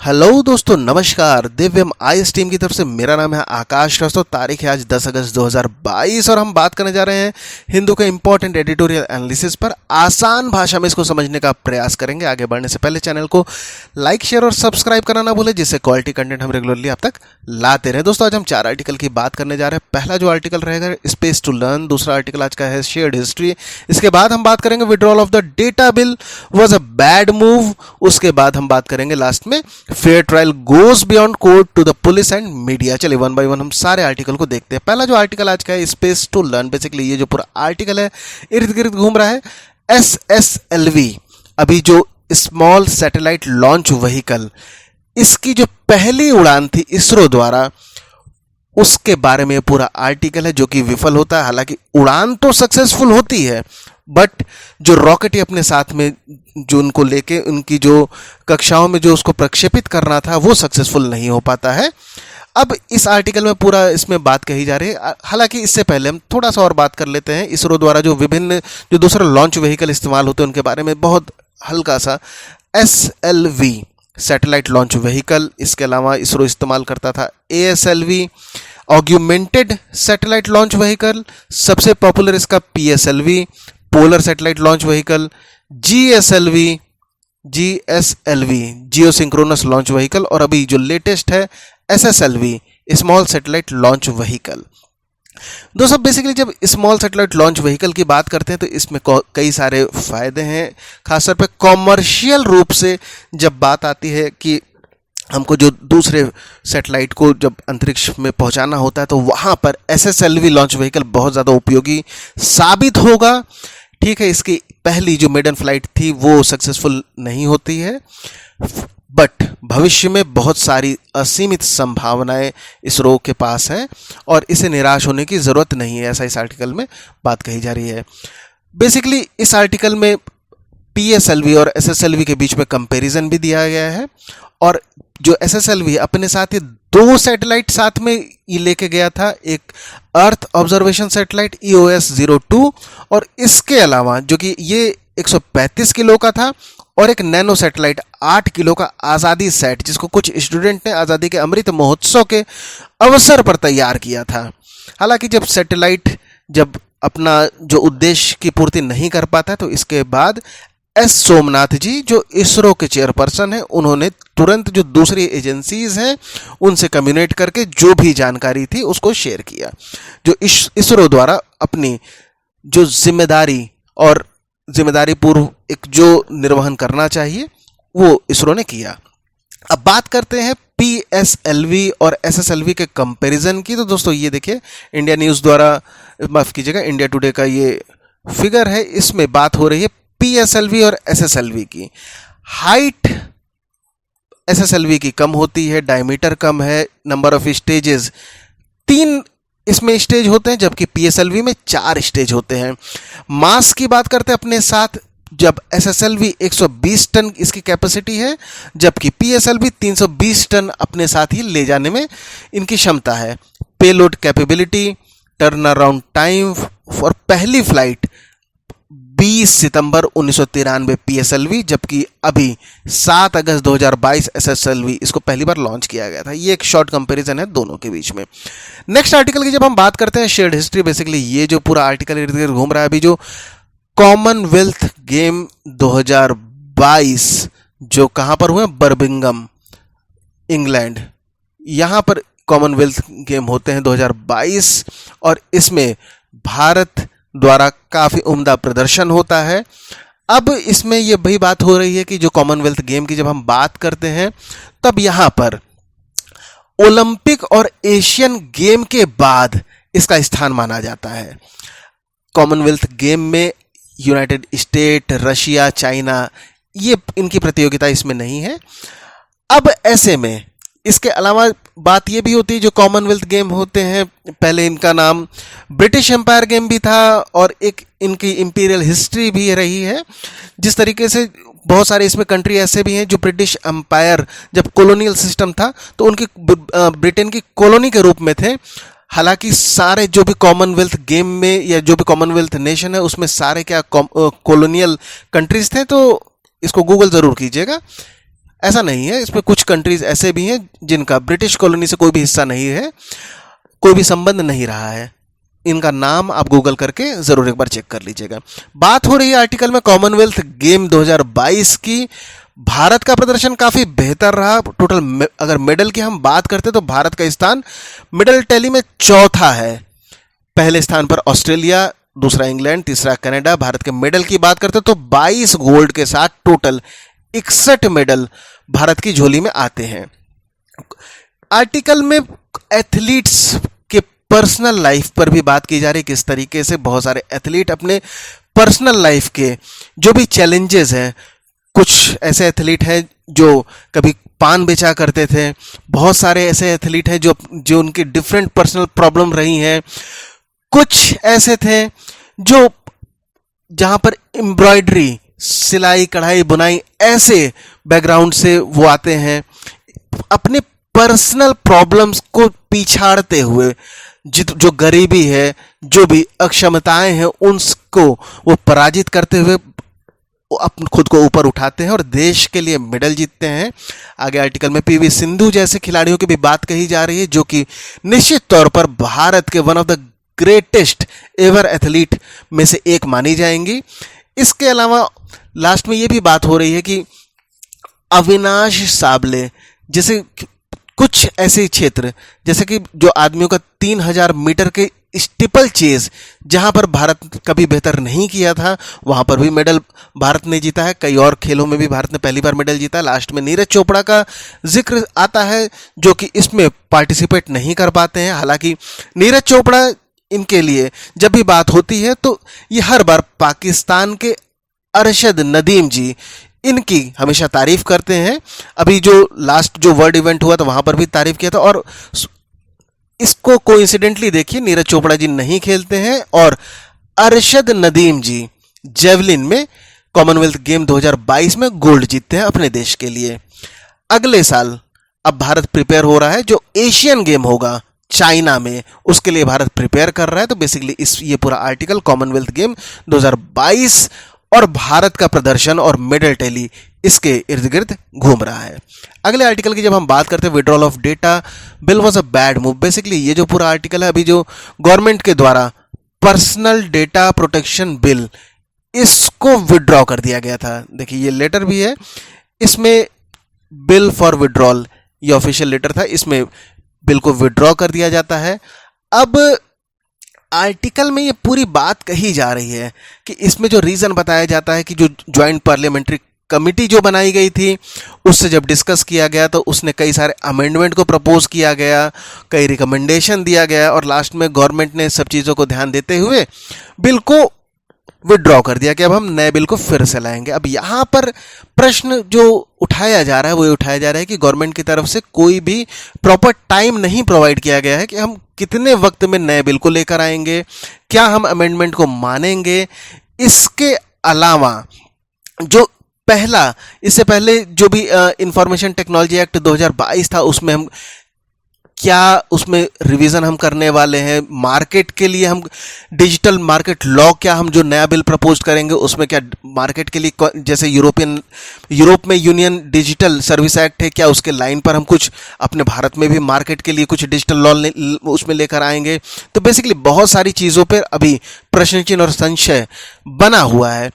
Hello दोस्तों, नमस्कार। दिव्यम IAS team की तरफ से मेरा नाम है आकाश श्रीवास्तव। तारीख है आज 10 अगस्त 2022 और हम बात करने जा रहे हैं हिंदू के इंपॉर्टेंट एडिटोरियल एनालिसिस पर। आसान भाषा में इसको समझने का प्रयास करेंगे। आगे बढ़ने से पहले चैनल को लाइक, शेयर और सब्सक्राइब करना ना भूलें, जिससे क्वालिटी कंटेंट हम रेगुलरली आप तक लाते रहे। दोस्तों, आज हम 4 आर्टिकल की बात करने जा रहे हैं। पहला जो आर्टिकल रहेगा स्पेस टू लर्न, दूसरा आर्टिकल आज का है शेयर्ड हिस्ट्री। इसके बाद हम बात करेंगे withdrawal of the data bill was a bad move. उसके बाद हम बात करेंगे लास्ट में fair trial goes beyond court to the police and media. चलिए वन बाय वन हम सारे आर्टिकल को देखते हैं। पहला जो आर्टिकल आज का है स्पेस टू लर्न। बेसिकली ये जो पूरा आर्टिकल है इर्द गिर्द घूम रहा है SSLV, अभी जो स्मॉल सैटेलाइट लॉन्च व्हीकल, इसकी जो पहली उड़ान थी इसरो द्वारा, उसके बारे में पूरा आर्टिकल है, जो कि विफल होता है। हालांकि उड़ान तो सक्सेसफुल होती है, बट जो रॉकेट अपने साथ में जो उनको लेके उनकी जो कक्षाओं में जो उसको प्रक्षेपित करना था वो सक्सेसफुल नहीं हो पाता है। अब इस आर्टिकल में पूरा इसमें बात कही जा रही है। हालांकि इससे पहले हम थोड़ा सा और बात कर लेते हैं इसरो द्वारा जो विभिन्न जो दूसरे लॉन्च व्हीकल इस्तेमाल होते हैं उनके बारे में बहुत हल्का सा। SLV सैटेलाइट लॉन्च व्हीकल, इसके अलावा इसरो इस्तेमाल करता था ASLV augmented satellite launch vehicle, सबसे पॉपुलर इसका PSLV polar satellite launch vehicle, GSLV जियो सिंक्रोनस लॉन्च व्हीकल, और अभी जो लेटेस्ट है SSLV small satellite launch vehicle. दोस्तों, बेसिकली जब स्मॉल सैटेलाइट लॉन्च व्हीकल की बात करते हैं तो इसमें कई सारे फायदे हैं। खासतौर पे कॉमर्शियल रूप से जब बात आती है कि हमको जो दूसरे सैटेलाइट को जब अंतरिक्ष में पहुंचाना होता है तो वहां पर SSLV लॉन्च व्हीकल बहुत ज़्यादा उपयोगी साबित होगा। ठीक है, इसकी पहली जो मेडन फ्लाइट थी वो सक्सेसफुल नहीं होती है, बट भविष्य में बहुत सारी असीमित संभावनाएं इसरो के पास हैं और इसे निराश होने की ज़रूरत नहीं है, ऐसा इस आर्टिकल में बात कही जा रही है। बेसिकली इस आर्टिकल में PSLV और SSLV के बीच में कंपैरिजन भी दिया गया है, और जो SSLV अपने साथ ही 2 सैटेलाइट साथ में ये लेके गया था, एक अर्थ ऑब्जर्वेशन सैटेलाइट EOS-02 और इसके अलावा जो कि ये 135 किलो का था, और एक नैनो सैटेलाइट 8 किलो का आज़ादी सेट, जिसको कुछ स्टूडेंट ने आज़ादी के अमृत महोत्सव के अवसर पर तैयार किया था। हालांकि जब सैटेलाइट जब अपना जो उद्देश्य की पूर्ति नहीं कर पाता तो इसके बाद S सोमनाथ जी जो इसरो के चेयरपर्सन हैं, उन्होंने तुरंत जो दूसरी एजेंसीज हैं उनसे कम्युनिकेट करके जो भी जानकारी थी उसको शेयर किया। जो इसरो द्वारा अपनी जो जिम्मेदारी और जिम्मेदारी पूर्व एक जो निर्वहन करना चाहिए वो इसरो ने किया। अब बात करते हैं PSLV और SSLV के कंपैरिजन की। तो दोस्तों ये देखिए, इंडिया न्यूज़ द्वारा, माफ़ कीजिएगा, इंडिया टुडे का ये फिगर है, इसमें बात हो रही है PSLV और SSLV की। हाइट SSLV की कम होती है, डायमीटर कम है, नंबर ऑफ स्टेजेस 3 इसमें स्टेज होते हैं, जबकि PSLV में 4 स्टेज होते हैं। मास की बात करते हैं अपने साथ, जब SSLV 120 टन इसकी कैपेसिटी है, जबकि PSLV 320 टन अपने साथ ही ले जाने में इनकी क्षमता है। Payload capability, turn around time for पहली फ्लाइट 20 सितंबर 1993 PSLV, जबकि अभी 7 अगस्त 2022 SSLV, इसको पहली बार लॉन्च किया गया था। ये एक शॉर्ट कंपैरिजन है दोनों के बीच में। नेक्स्ट आर्टिकल की जब हम बात करते हैं शेयर्ड हिस्ट्री, बेसिकली ये जो पूरा आर्टिकल इर्द गिर्द घूम रहा है, अभी जो कॉमनवेल्थ गेम 2022 जो कहाँ पर हुए, बर्मिंघम इंग्लैंड, यहाँ पर कॉमनवेल्थ गेम होते हैं 2022, और इसमें भारत द्वारा काफ़ी उम्दा प्रदर्शन होता है। अब इसमें यह भी बात हो रही है कि जो कॉमनवेल्थ गेम की जब हम बात करते हैं तब यहाँ पर ओलंपिक और एशियन गेम के बाद इसका स्थान माना जाता है। कॉमनवेल्थ गेम में यूनाइटेड स्टेट, रशिया, चाइना, ये इनकी प्रतियोगिता इसमें नहीं है। अब ऐसे में इसके अलावा बात ये भी होती है, जो कॉमनवेल्थ गेम होते हैं, पहले इनका नाम ब्रिटिश एम्पायर गेम भी था और एक इनकी इंपीरियल हिस्ट्री भी रही है। जिस तरीके से बहुत सारे इसमें कंट्री ऐसे भी हैं जो ब्रिटिश एम्पायर जब कॉलोनियल सिस्टम था तो उनकी ब्रिटेन की कॉलोनी के रूप में थे। हालांकि सारे जो भी कॉमनवेल्थ गेम में या जो भी कॉमनवेल्थ नेशन है उसमें सारे क्या कॉलोनियल कंट्रीज थे, तो इसको गूगल ज़रूर कीजिएगा। ऐसा नहीं है, इसमें कुछ कंट्रीज ऐसे भी हैं जिनका ब्रिटिश कॉलोनी से कोई भी हिस्सा नहीं है, कोई भी संबंध नहीं रहा है। इनका नाम आप गूगल करके जरूर एक बार चेक कर लीजिएगा। बात हो रही है आर्टिकल में कॉमनवेल्थ गेम 2022 की। भारत का प्रदर्शन काफी बेहतर रहा। टोटल अगर मेडल की हम बात करते तो भारत का स्थान मेडल टैली में चौथा है। पहले स्थान पर ऑस्ट्रेलिया, दूसरा इंग्लैंड, तीसरा कनाडा। भारत के मेडल की बात करते तो 22 गोल्ड के साथ टोटल 61 मेडल भारत की झोली में आते हैं। आर्टिकल में एथलीट्स के पर्सनल लाइफ पर भी बात की जा रही है, किस तरीके से बहुत सारे एथलीट अपने पर्सनल लाइफ के जो भी चैलेंजेस हैं, कुछ ऐसे एथलीट हैं जो कभी पान बेचा करते थे, बहुत सारे ऐसे एथलीट हैं जो उनकी डिफरेंट पर्सनल प्रॉब्लम रही हैं, कुछ ऐसे थे जो जहां पर एम्ब्रॉयडरी, सिलाई, कढ़ाई, बुनाई ऐसे बैकग्राउंड से वो आते हैं। अपने पर्सनल प्रॉब्लम्स को पिछाड़ते हुए जो गरीबी है, जो भी अक्षमताएं हैं, उनको वो पराजित करते हुए अपने खुद को ऊपर उठाते हैं और देश के लिए मेडल जीतते हैं। आगे आर्टिकल में पीवी सिंधु जैसे खिलाड़ियों की भी बात कही जा रही है, जो कि निश्चित तौर पर भारत के one of the greatest ever athlete में से एक मानी जाएंगी। इसके अलावा लास्ट में ये भी बात हो रही है कि अविनाश साबले जैसे कुछ ऐसे क्षेत्र, जैसे कि जो आदमियों का 3000 मीटर के स्टीपल चेज, जहां पर भारत कभी बेहतर नहीं किया था, वहां पर भी मेडल भारत ने जीता है। कई और खेलों में भी भारत ने पहली बार मेडल जीता है। लास्ट में नीरज चोपड़ा का जिक्र आता है, जो कि इसमें पार्टिसिपेट नहीं कर पाते हैं। हालांकि नीरज चोपड़ा, इनके लिए जब भी बात होती है तो ये हर बार पाकिस्तान के अरशद नदीम जी इनकी हमेशा तारीफ करते हैं। अभी जो लास्ट जो वर्ल्ड इवेंट हुआ था वहां पर भी तारीफ किया था। और इसको कोइंसिडेंटली देखिए, नीरज चोपड़ा जी नहीं खेलते हैं और अरशद नदीम जी जेवलिन में कॉमनवेल्थ गेम 2022 में गोल्ड जीतते हैं अपने देश के लिए। अगले साल अब भारत प्रिपेयर हो रहा है, जो एशियन गेम होगा चाइना में, उसके लिए भारत प्रिपेयर कर रहा है। तो बेसिकली ये पूरा आर्टिकल कॉमनवेल्थ गेम 2022 और भारत का प्रदर्शन और मेडल टैली इसके इर्द गिर्द घूम रहा है। अगले आर्टिकल की जब हम बात करते हैं, withdrawal of data bill was a bad move. Basically ये जो पूरा आर्टिकल है, अभी जो गवर्नमेंट के द्वारा पर्सनल डेटा प्रोटेक्शन बिल, इसको विड्रॉ कर दिया गया था। देखिए ये लेटर भी है, इसमें बिल फॉर विड्रॉल, ये ऑफिशियल लेटर था, इसमें बिल को विड्रॉ कर दिया जाता है। अब आर्टिकल में ये पूरी बात कही जा रही है कि इसमें जो रीजन बताया जाता है कि जो ज्वाइंट पार्लियामेंट्री कमिटी जो बनाई गई थी, उससे जब डिस्कस किया गया तो उसने कई सारे अमेंडमेंट को प्रपोज किया गया, कई रिकमेंडेशन दिया गया और लास्ट में गवर्नमेंट ने सब चीज़ों को ध्यान देते हुए बिल को विड्रॉ कर दिया कि अब हम नए बिल को फिर से लाएंगे। अब यहाँ पर प्रश्न जो उठाया जा रहा है वो ये उठाया जा रहा है कि गवर्नमेंट की तरफ से कोई भी प्रॉपर टाइम नहीं प्रोवाइड किया गया है कि हम कितने वक्त में नए बिल को लेकर आएंगे, क्या हम अमेंडमेंट को मानेंगे। इसके अलावा जो पहला, इससे पहले जो भी इंफॉर्मेशन टेक्नोलॉजी एक्ट 2022 था, उसमें हम क्या उसमें रिवीजन हम करने वाले हैं, मार्केट के लिए हम डिजिटल मार्केट लॉ, क्या हम जो नया बिल प्रपोज करेंगे उसमें क्या मार्केट के लिए, जैसे यूरोप में यूनियन डिजिटल सर्विस एक्ट है, क्या उसके लाइन पर हम कुछ अपने भारत में भी मार्केट के लिए कुछ डिजिटल लॉ उसमें लेकर आएंगे। तो बेसिकली बहुत सारी चीज़ों पर अभी प्रश्न चिन्ह और संशय बना हुआ है।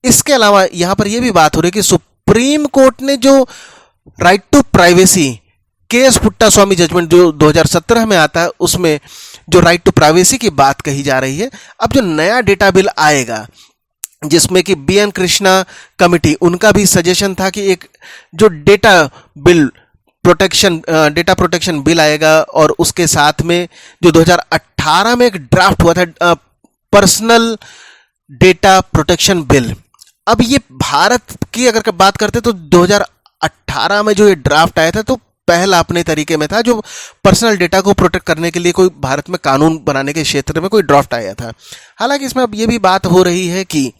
इसके अलावा यहाँ पर यह भी बात हो रही है कि सुप्रीम कोर्ट ने जो right to privacy K S Puttaswamy judgment जो 2017 में आता है, उसमें जो राइट टू प्राइवेसी की बात कही जा रही है। अब जो नया डेटा बिल आएगा, जिसमें कि बीएन कृष्णा कमिटी, उनका भी सजेशन था कि एक जो डेटा प्रोटेक्शन बिल आएगा और उसके साथ में जो 2018 में एक ड्राफ्ट हुआ था पर्सनल डेटा प्रोटेक्शन बिल। अब ये भारत की अगर बात करते तो 2018 में जो ये ड्राफ्ट आया था तो पहला अपने तरीके में था जो पर्सनल डेटा को प्रोटेक्ट करने के लिए कोई भारत में कानून बनाने के क्षेत्र में कोई ड्राफ्ट आया था। हालांकि इसमें अब ये भी बात हो रही है कि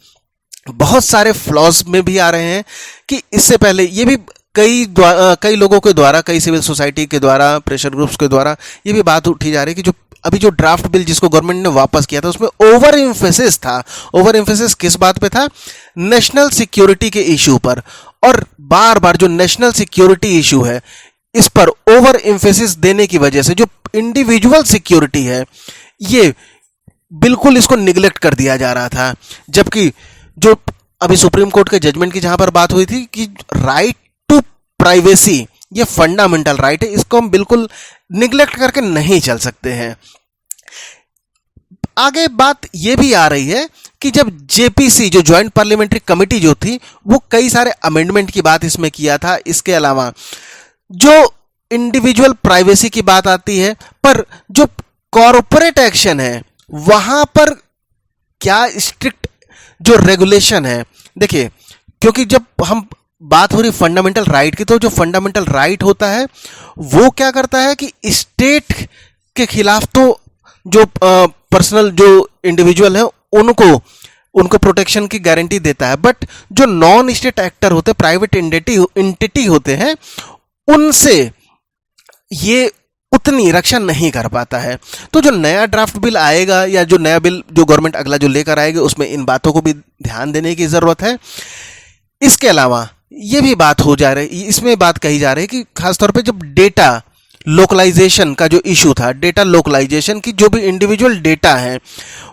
बहुत सारे फ्लॉज में भी आ रहे हैं कि इससे पहले ये भी कई लोगों के द्वारा, कई सिविल सोसाइटी के द्वारा, प्रेशर ग्रुप्स के द्वारा ये भी बात उठी जा रही है कि जो अभी जो ड्राफ्ट बिल जिसको गवर्नमेंट ने वापस किया था उसमें ओवर एम्फेसिस था। ओवर एम्फेसिस किस बात पे था? नेशनल सिक्योरिटी के इशू पर। और बार बार जो नेशनल सिक्योरिटी इशू है इस पर ओवर एम्फेसिस देने की वजह से जो इंडिविजुअल सिक्योरिटी है ये बिल्कुल इसको निगलेक्ट कर दिया जा रहा था। जबकि जो अभी सुप्रीम कोर्ट के जजमेंट की जहां पर बात हुई थी कि राइट टू प्राइवेसी ये फंडामेंटल राइट है, इसको हम बिल्कुल निगलेक्ट करके नहीं चल सकते हैं। आगे बात यह भी आ रही है कि जब जेपीसी जो ज्वाइंट पार्लियामेंट्री कमेटी जो थी वो कई सारे अमेंडमेंट की बात इसमें किया था। इसके अलावा जो इंडिविजुअल प्राइवेसी की बात आती है, पर जो कॉर्पोरेट एक्शन है वहां पर क्या स्ट्रिक्ट जो रेगुलेशन है, देखिए क्योंकि जब हम बात हो रही फंडामेंटल राइट की, तो जो फंडामेंटल राइट होता है वो क्या करता है कि स्टेट के खिलाफ तो जो पर्सनल जो इंडिविजुअल है उनको प्रोटेक्शन की गारंटी देता है, बट जो नॉन स्टेट एक्टर होते हैं, प्राइवेट एंटिटी होते हैं, उनसे ये उतनी रक्षा नहीं कर पाता है। तो जो नया ड्राफ्ट बिल आएगा या जो नया बिल जो गवर्नमेंट अगला जो लेकर आएगी उसमें इन बातों को भी ध्यान देने की जरूरत है। इसके अलावा ये भी बात हो जा रही, इसमें बात कही जा रही है कि खासतौर पे जब डेटा लोकलाइजेशन का जो इशू था, डेटा लोकलाइजेशन की जो भी इंडिविजुअल डेटा है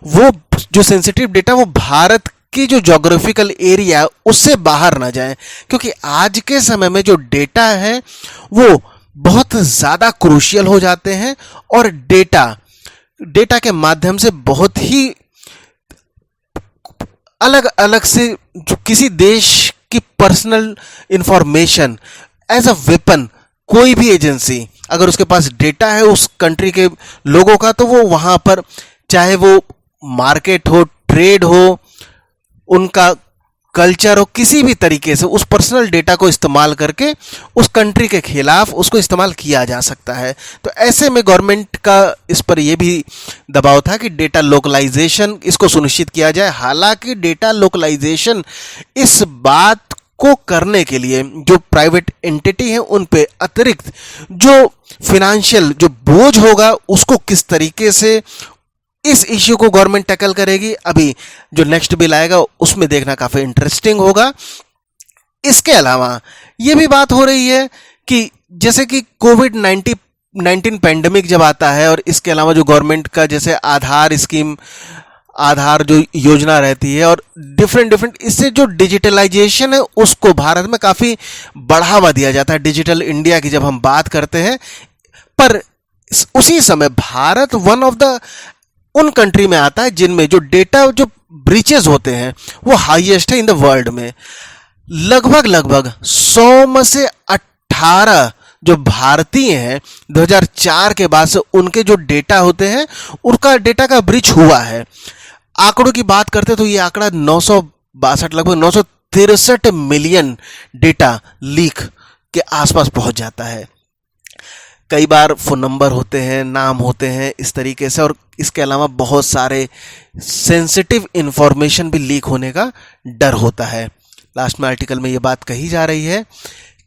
वो जो सेंसिटिव डेटा वो भारत की जो ज्योग्राफिकल एरिया उससे बाहर ना जाए, क्योंकि आज के समय में जो डेटा है वो बहुत ज़्यादा क्रूशियल हो जाते हैं और डेटा के माध्यम से बहुत ही अलग अलग से जो किसी देश की personal information as a weapon, कोई भी एजेंसी अगर उसके पास डेटा है उस कंट्री के लोगों का, तो वो वहां पर चाहे वो मार्केट हो, ट्रेड हो, उनका कल्चर हो, किसी भी तरीके से उस पर्सनल डेटा को इस्तेमाल करके उस कंट्री के खिलाफ उसको इस्तेमाल किया जा सकता है। तो ऐसे में गवर्नमेंट का इस पर यह भी दबाव था कि डेटा लोकलाइजेशन इसको सुनिश्चित किया जाए। हालांकि डेटा लोकलाइजेशन इस बात को करने के लिए जो प्राइवेट एंटिटी है उन पे अतिरिक्त जो फिनेंशियल जो बोझ होगा उसको किस तरीके से इस इश्यू को गवर्नमेंट टैकल करेगी, अभी जो नेक्स्ट बिल आएगा उसमें देखना काफी इंटरेस्टिंग होगा। इसके अलावा यह भी बात हो रही है कि जैसे कि कोविड-19 पैंडेमिक जब आता है और इसके अलावा जो गवर्नमेंट का जैसे आधार स्कीम, आधार जो योजना रहती है और डिफरेंट इससे जो डिजिटलाइजेशन है उसको भारत में काफी बढ़ावा दिया जाता है। डिजिटल इंडिया की जब हम बात करते हैं, पर उसी समय भारत वन ऑफ द उन कंट्री में आता है जिनमें जो डेटा जो ब्रीचेस होते हैं वो हाईएस्ट है इन द वर्ल्ड में। लगभग 100 में से 18 जो भारतीय हैं 2004 के बाद से उनके जो डेटा होते हैं उनका डेटा का ब्रीच हुआ है। आंकड़ों की बात करते तो ये आंकड़ा 962 लगभग 963 मिलियन डेटा लीक के आसपास पहुंच जाता है। कई बार फोन नंबर होते हैं, नाम होते हैं इस तरीके से, और इसके अलावा बहुत सारे सेंसिटिव इंफॉर्मेशन भी लीक होने का डर होता है। लास्ट में आर्टिकल में ये बात कही जा रही है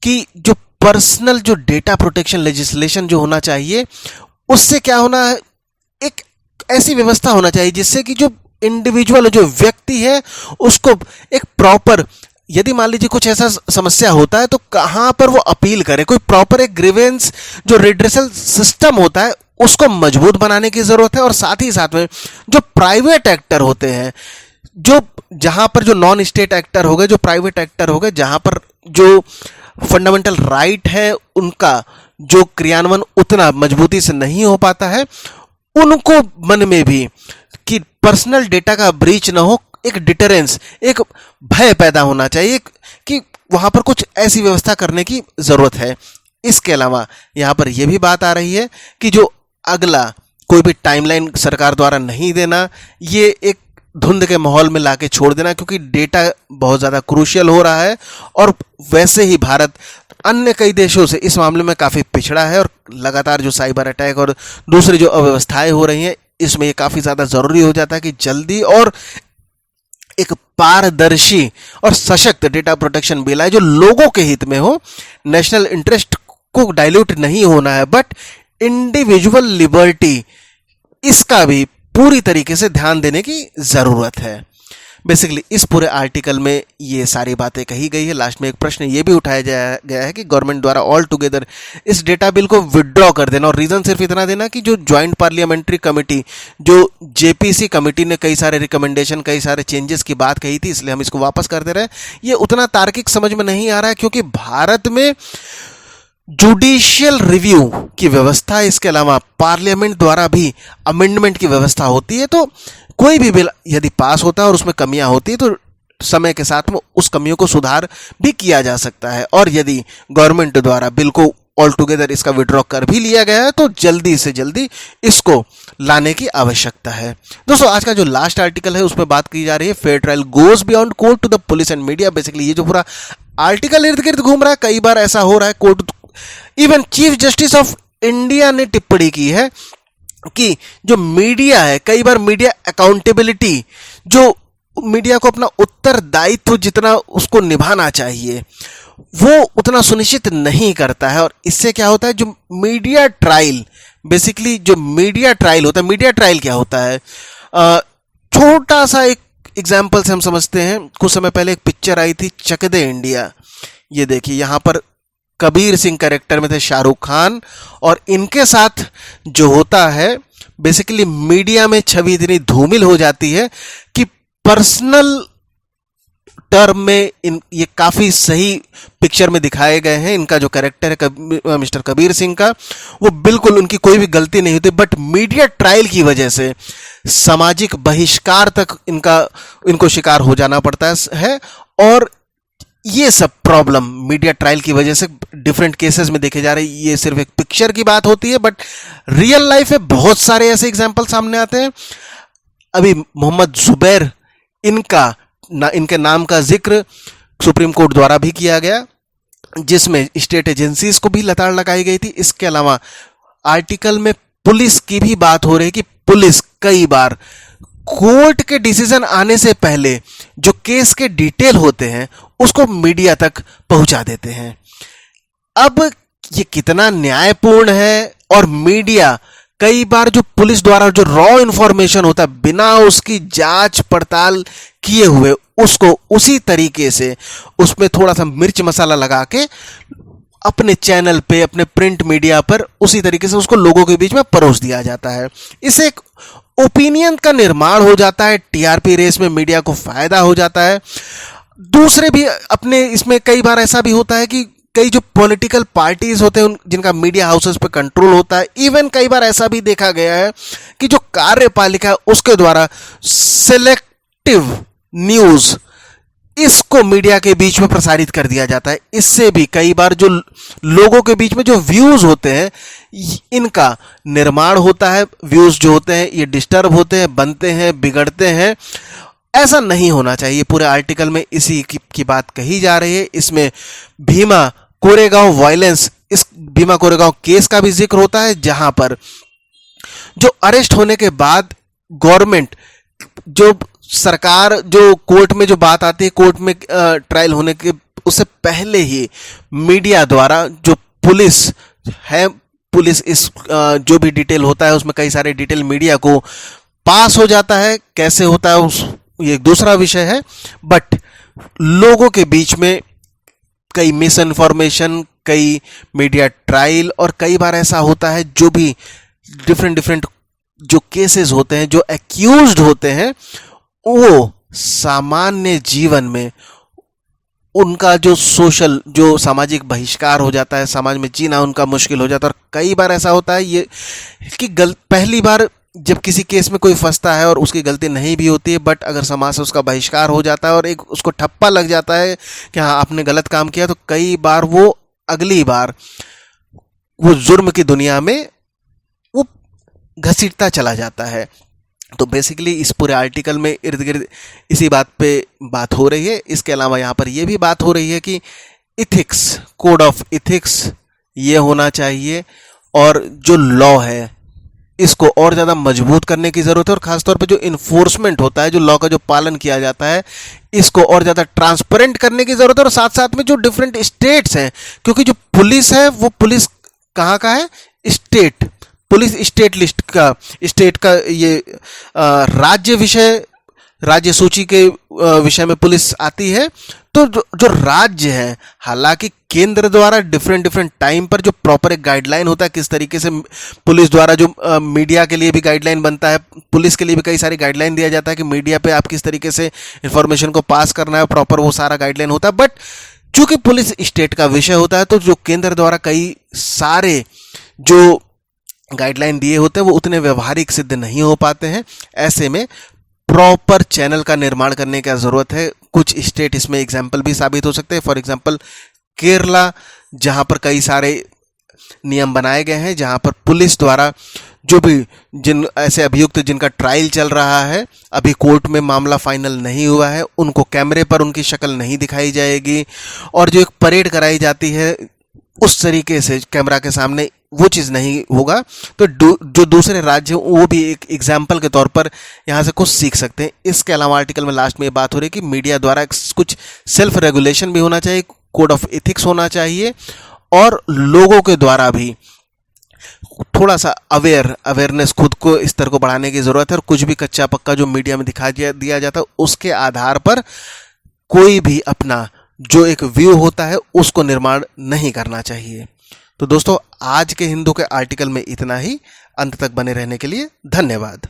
कि जो पर्सनल जो डेटा प्रोटेक्शन लेजिस्लेशन जो होना चाहिए उससे क्या होना है, एक ऐसी व्यवस्था होना चाहिए जिससे कि जो इंडिविजुअल जो व्यक्ति है उसको एक प्रॉपर, यदि मान लीजिए कुछ ऐसा समस्या होता है तो कहां पर वो अपील करे, कोई प्रॉपर एक ग्रीवेंस जो रिड्रेसल सिस्टम होता है उसको मजबूत बनाने की जरूरत है। और साथ ही साथ में जो प्राइवेट एक्टर होते हैं, जो जहां पर जो नॉन स्टेट एक्टर हो गए, जो प्राइवेट एक्टर हो गए, जहां पर जो फंडामेंटल राइट है उनका जो क्रियान्वयन उतना मजबूती से नहीं हो पाता है, उनको मन में भी कि पर्सनल डेटा का ब्रीच ना हो, एक डिटरेंस, एक भय पैदा होना चाहिए कि वहां पर कुछ ऐसी व्यवस्था करने की जरूरत है। इसके अलावा यहां पर यह भी बात आ रही है कि जो अगला कोई भी टाइमलाइन सरकार द्वारा नहीं देना, ये एक धुंध के माहौल में लाके छोड़ देना, क्योंकि डेटा बहुत ज्यादा क्रूशियल हो रहा है और वैसे ही भारत अन्य कई देशों से इस मामले में काफी पिछड़ा है और लगातार जो साइबर अटैक और दूसरी जो अव्यवस्थाएं हो रही हैं इसमें ये काफी ज्यादा जरूरी हो जाता है कि जल्दी और एक पारदर्शी और सशक्त डेटा प्रोटेक्शन बिल आए जो लोगों के हित में हो। नेशनल इंटरेस्ट को डाइल्यूट नहीं होना है, बट इंडिविजुअल लिबर्टी इसका भी पूरी तरीके से ध्यान देने की ज़रूरत है। बेसिकली इस पूरे आर्टिकल में ये सारी बातें कही गई है। लास्ट में एक प्रश्न ये भी उठाया गया है कि गवर्नमेंट द्वारा ऑल टुगेदर इस डेटा बिल को विड्रॉ कर देना, और रीज़न सिर्फ इतना देना कि जो ज्वाइंट पार्लियामेंट्री कमेटी, जो जेपीसी कमेटी ने कई सारे रिकमेंडेशन, कई सारे चेंजेस की बात कही थी, इसलिए हम इसको वापस कर दे रहे हैं। ये उतना तार्किक समझ में नहीं आ रहा है, क्योंकि भारत में जुडिशियल रिव्यू की व्यवस्था, इसके अलावा पार्लियामेंट द्वारा भी अमेंडमेंट की व्यवस्था होती है। तो कोई भी बिल यदि पास होता है और उसमें कमियां होती है तो समय के साथ में उस कमियों को सुधार भी किया जा सकता है, और यदि गवर्नमेंट द्वारा बिल को ऑल टुगेदर इसका विड्रॉ कर भी लिया गया है तो जल्दी से जल्दी इसको लाने की आवश्यकता है। दोस्तों, आज का जो लास्ट आर्टिकल है उसमें बात की जा रही है fair trial goes beyond court to the police and media. Basically ये जो पूरा आर्टिकल इर्द गिर्द घूम रहा है, कई बार ऐसा हो रहा है court, even chief justice of India ने टिप्पणी की है कि जो मीडिया है, कई बार मीडिया अकाउंटेबिलिटी, जो मीडिया को अपना उत्तरदायित्व जितना उसको निभाना चाहिए वो उतना सुनिश्चित नहीं करता है। और इससे क्या होता है, जो मीडिया ट्रायल, बेसिकली जो मीडिया ट्रायल होता है, मीडिया ट्रायल क्या होता है, छोटा सा एक एग्जाम्पल से हम समझते हैं। कुछ समय पहले एक पिक्चर आई थी चक दे इंडिया, ये देखिए यहाँ पर कबीर सिंह कैरेक्टर में थे शाहरुख खान, और इनके साथ जो होता है बेसिकली मीडिया में छवि इतनी धूमिल हो जाती है कि पर्सनल टर्म में ये काफी सही पिक्चर में दिखाए गए हैं। इनका जो कैरेक्टर है मिस्टर कबीर सिंह का, वो बिल्कुल उनकी कोई भी गलती नहीं होती, बट मीडिया ट्रायल की वजह से सामाजिक बहिष्कार तक इनको शिकार हो जाना पड़ता है। और ये सब प्रॉब्लम मीडिया ट्रायल की वजह से डिफरेंट केसेस में देखे जा रहे हैं। ये सिर्फ एक पिक्चर की बात होती है, बट रियल लाइफ में बहुत सारे ऐसे एग्जाम्पल सामने आते हैं। अभी मोहम्मद जुबैर, इनके नाम का जिक्र सुप्रीम कोर्ट द्वारा भी किया गया, जिसमें स्टेट एजेंसीज को भी लताड़ लगाई गई थी। इसके अलावा आर्टिकल में पुलिस की भी बात हो रही है कि पुलिस कई बार कोर्ट के डिसीजन आने से पहले जो केस के डिटेल होते हैं उसको मीडिया तक पहुंचा देते हैं। अब ये कितना न्यायपूर्ण है, और मीडिया कई बार जो पुलिस द्वारा जो रॉ इंफॉर्मेशन होता है बिना उसकी जांच पड़ताल किए हुए उसको उसी तरीके से उसमें थोड़ा सा मिर्च मसाला लगा के अपने चैनल पे, अपने प्रिंट मीडिया पर उसी तरीके से उसको लोगों के बीच में परोस दिया जाता है। इससे एक ओपिनियन का निर्माण हो जाता है, टीआरपी रेस में मीडिया को फायदा हो जाता है। दूसरे भी अपने इसमें कई बार ऐसा भी होता है कि कई जो पॉलिटिकल पार्टीज होते हैं जिनका मीडिया हाउसेस पे कंट्रोल होता है, इवन कई बार ऐसा भी देखा गया है कि जो कार्यपालिका है उसके द्वारा सेलेक्टिव न्यूज इसको मीडिया के बीच में प्रसारित कर दिया जाता है। इससे भी कई बार जो लोगों के बीच में जो व्यूज होते हैं इनका निर्माण होता है। व्यूज जो होते हैं ये डिस्टर्ब होते हैं, बनते हैं, बिगड़ते हैं। ऐसा नहीं होना चाहिए। पूरे आर्टिकल में इसी की बात कही जा रही है। इसमें भीमा कोरेगांव वायलेंस, इस भीमा कोरेगांव केस का भी जिक्र होता है, जहां पर जो अरेस्ट होने के बाद गवर्नमेंट, जो सरकार, जो कोर्ट में जो बात आती है, कोर्ट में ट्रायल होने के उससे पहले ही मीडिया द्वारा जो पुलिस है, पुलिस इस जो भी डिटेल होता है उसमें कई सारे डिटेल मीडिया को पास हो जाता है। कैसे होता है ये एक दूसरा विषय है, बट लोगों के बीच में कई मिस इन्फॉर्मेशन, कई मीडिया ट्रायल, और कई बार ऐसा होता है जो भी डिफरेंट जो केसेस होते हैं, जो एक्यूज्ड होते हैं, वो सामान्य जीवन में उनका जो सोशल, जो सामाजिक बहिष्कार हो जाता है, समाज में जीना उनका मुश्किल हो जाता है। और कई बार ऐसा होता है ये कि पहली बार जब किसी केस में कोई फंसता है और उसकी गलती नहीं भी होती है, बट अगर समाज से उसका बहिष्कार हो जाता है और एक उसको ठप्पा लग जाता है कि हाँ आपने गलत काम किया, तो कई बार वो अगली बार वो जुर्म की दुनिया में वो घसीटता चला जाता है। तो बेसिकली इस पूरे आर्टिकल में इर्द गिर्द इसी बात पे बात हो रही है। इसके अलावा यहाँ पर यह भी बात हो रही है कि इथिक्स, कोड ऑफ इथिक्स ये होना चाहिए, और जो लॉ है इसको और ज़्यादा मजबूत करने की ज़रूरत है। और ख़ासतौर पे जो इन्फोर्समेंट होता है, जो लॉ का जो पालन किया जाता है, इसको और ज़्यादा ट्रांसपेरेंट करने की ज़रूरत है। और साथ साथ में जो डिफरेंट स्टेट्स हैं, क्योंकि जो पुलिस है वो पुलिस कहाँ का है, स्टेट पुलिस स्टेट का ये राज्य सूची के विषय में पुलिस आती है। तो जो राज्य है, हालांकि केंद्र द्वारा डिफरेंट टाइम पर जो प्रॉपर एक गाइडलाइन होता है, किस तरीके से पुलिस द्वारा जो मीडिया के लिए भी गाइडलाइन बनता है, पुलिस के लिए भी कई सारी गाइडलाइन दिया जाता है कि मीडिया पे आप किस तरीके से इंफॉर्मेशन को पास करना है, प्रॉपर वो सारा गाइडलाइन होता है। बट चूंकि पुलिस स्टेट का विषय होता है, तो जो केंद्र द्वारा कई सारे जो गाइडलाइन दिए होते हैं वो उतने व्यवहारिक सिद्ध नहीं हो पाते हैं। ऐसे में प्रॉपर चैनल का निर्माण करने की ज़रूरत है। कुछ स्टेट इसमें एग्जाम्पल भी साबित हो सकते हैं। फॉर एग्जाम्पल केरला, जहां पर कई सारे नियम बनाए गए हैं, जहां पर पुलिस द्वारा जो भी जिन ऐसे अभियुक्त जिनका ट्रायल चल रहा है, अभी कोर्ट में मामला फाइनल नहीं हुआ है, उनको कैमरे पर उनकी शक्ल नहीं दिखाई जाएगी, और जो एक परेड कराई जाती है उस तरीके से कैमरा के सामने वो चीज़ नहीं होगा। तो जो दूसरे राज्य हैं वो भी एक एग्जाम्पल के तौर पर यहाँ से कुछ सीख सकते हैं। इसके अलावा आर्टिकल में लास्ट में ये बात हो रही है कि मीडिया द्वारा कुछ सेल्फ रेगुलेशन भी होना चाहिए, कोड ऑफ एथिक्स होना चाहिए, और लोगों के द्वारा भी थोड़ा सा अवेयरनेस खुद को स्तर को बढ़ाने की ज़रूरत है। और कुछ भी कच्चा पक्का जो मीडिया में दिखा दिया जाता है उसके आधार पर कोई भी अपना जो एक व्यू होता है उसको निर्माण नहीं करना चाहिए। तो दोस्तों, आज के हिंदू के आर्टिकल में इतना ही। अंत तक बने रहने के लिए धन्यवाद।